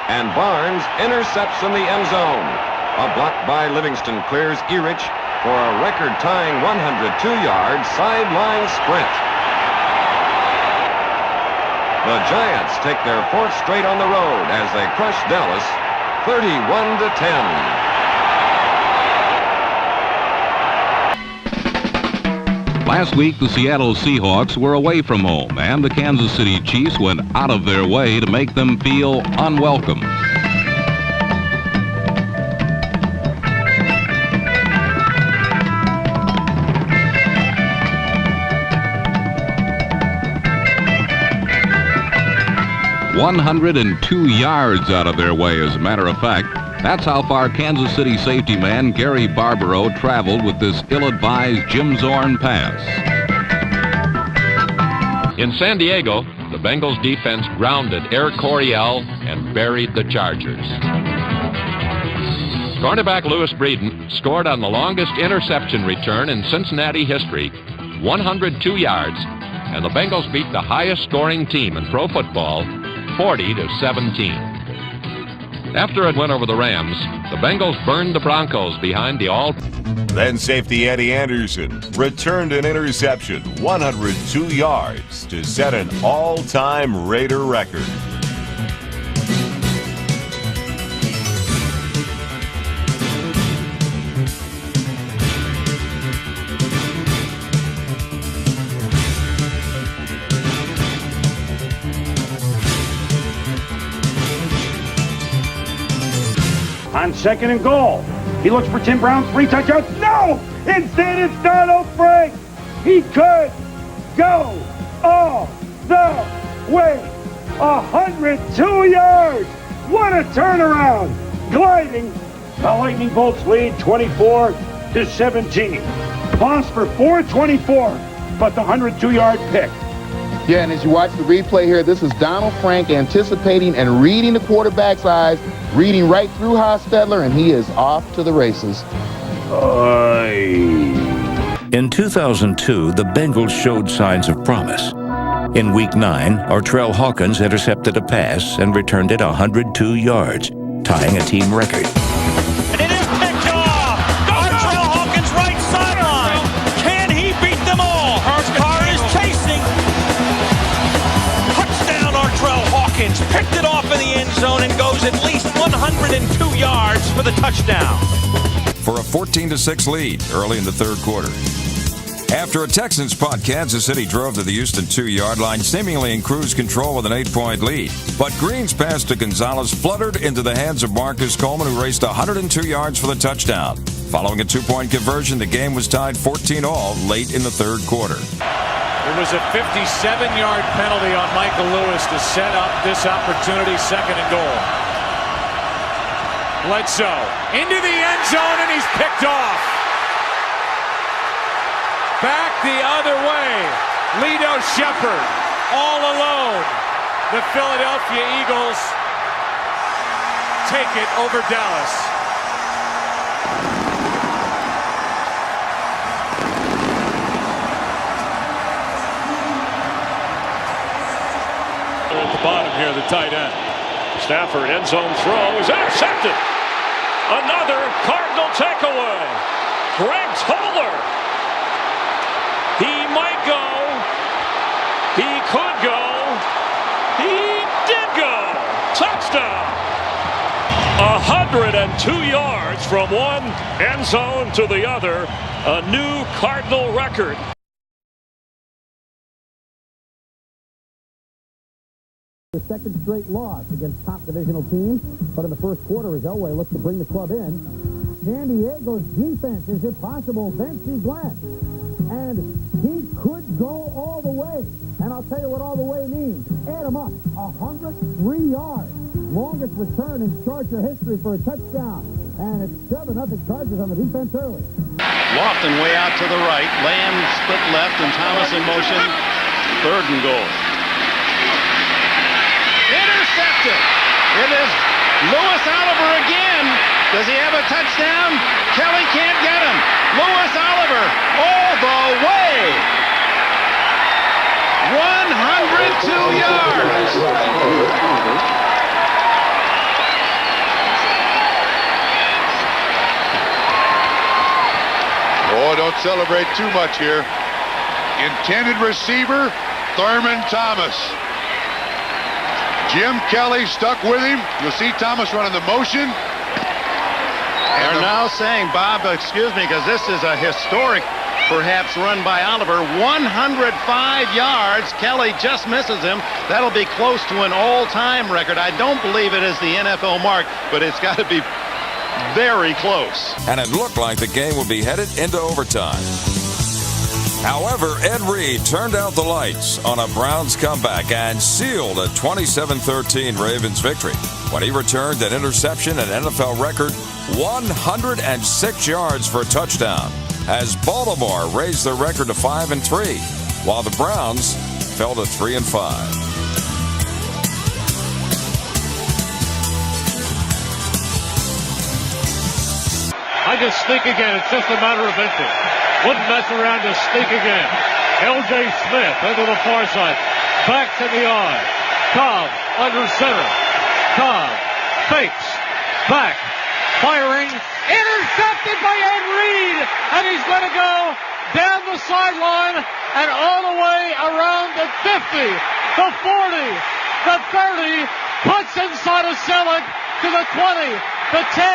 and Barnes intercepts in the end zone. A block by Livingston clears Erich for a record-tying 102-yard sideline sprint. The Giants take their fourth straight on the road as they crush Dallas 31-10. Last week, the Seattle Seahawks were away from home, and the Kansas City Chiefs went out of their way to make them feel unwelcome. "102 yards out of their way, as a matter of fact. That's how far Kansas City safety man Gary Barbaro traveled with this ill-advised Jim Zorn pass. In San Diego, the Bengals defense grounded Eric Coryell and buried the Chargers. Cornerback Louis Breeden scored on the longest interception return in Cincinnati history, 102 yards, and the Bengals beat the highest-scoring team in pro football, 40-17. After it went over the Rams, the Bengals burned the Broncos behind the all. Then safety Eddie Anderson returned an interception, 102 yards, to set an all-time Raider record. On second and goal, he looks for Tim Brown, 3 touchdowns. No! Instead, it's Donald Frank. He could go all the way. 102 yards. What a turnaround. Gliding. The Lightning Bolts lead 24-17. Lost for 424, but the 102-yard pick. Yeah, and as you watch the replay here, this is Donald Frank anticipating and reading the quarterback's eyes, reading right through Hostetler, and he is off to the races. In 2002, the Bengals showed signs of promise. In Week 9, Artrell Hawkins intercepted a pass and returned it 102 yards, tying a team record. And it is picked off! Artrell Hawkins right sideline! Can he beat them all? Carr is chasing! Touchdown Artrell Hawkins picked it off in the end zone and goes at least 102 yards for the touchdown. For a 14-6 lead early in the third quarter. After a Texans punt, Kansas City drove to the Houston 2-yard line, seemingly in cruise control with an 8-point lead. But Green's pass to Gonzalez fluttered into the hands of Marcus Coleman, who raced 102 yards for the touchdown. Following a 2-point conversion, the game was tied 14-all late in the third quarter. It was a 57-yard penalty on Michael Lewis to set up this opportunity, second and goal. Bledsoe into the end zone, and he's picked off. Back the other way. Lito Shepherd all alone. The Philadelphia Eagles take it over Dallas. At the bottom here, the tight end. Stafford, end zone throw is intercepted. Another Cardinal takeaway. Greg Toller. He might go. He could go. He did go. Touchdown. 102 yards from one end zone to the other. A new Cardinal record. The second straight loss against top divisional teams, but in the first quarter, as Elway looks to bring the club in, San Diego's defense, is it possible? Vince Glenn, and he could go all the way, and I'll tell you what all the way means. Add them up, 103 yards, longest return in Charger history for a touchdown, and it's 7-0 Chargers on the defense early. Lofton way out to the right, Lamb split left, and Thomas in motion, third and goal. Intercepted. It is Louis Oliver again. Does he have a touchdown? Kelly can't get him. Louis Oliver all the way. 102 yards. celebrate too much here. Intended receiver, Thurman Thomas. Jim Kelly stuck with him. You'll see Thomas running the motion. They're now saying, Bob, excuse me, because this is a historic, perhaps, run by Oliver. 105 yards. Kelly just misses him. That'll be close to an all-time record. I don't believe it is the NFL mark, but it's got to be very close. And it looked like the game would be headed into overtime. However, Ed Reed turned out the lights on a Browns comeback and sealed a 27-13 Ravens victory when he returned an interception and NFL record 106 yards for a touchdown as Baltimore raised their record to 5-3, while the Browns fell to 3-5. I just sneak again. It's just a matter of inches. Wouldn't mess around, just sneak again. L.J. Smith into the far side. Back to the eye. Cobb under center. Cobb fakes. Back. Firing. Intercepted by Ed Reed. And he's going to go down the sideline and all the way around the 50, the 40, the 30. Puts inside of Selleck to the 20, the 10.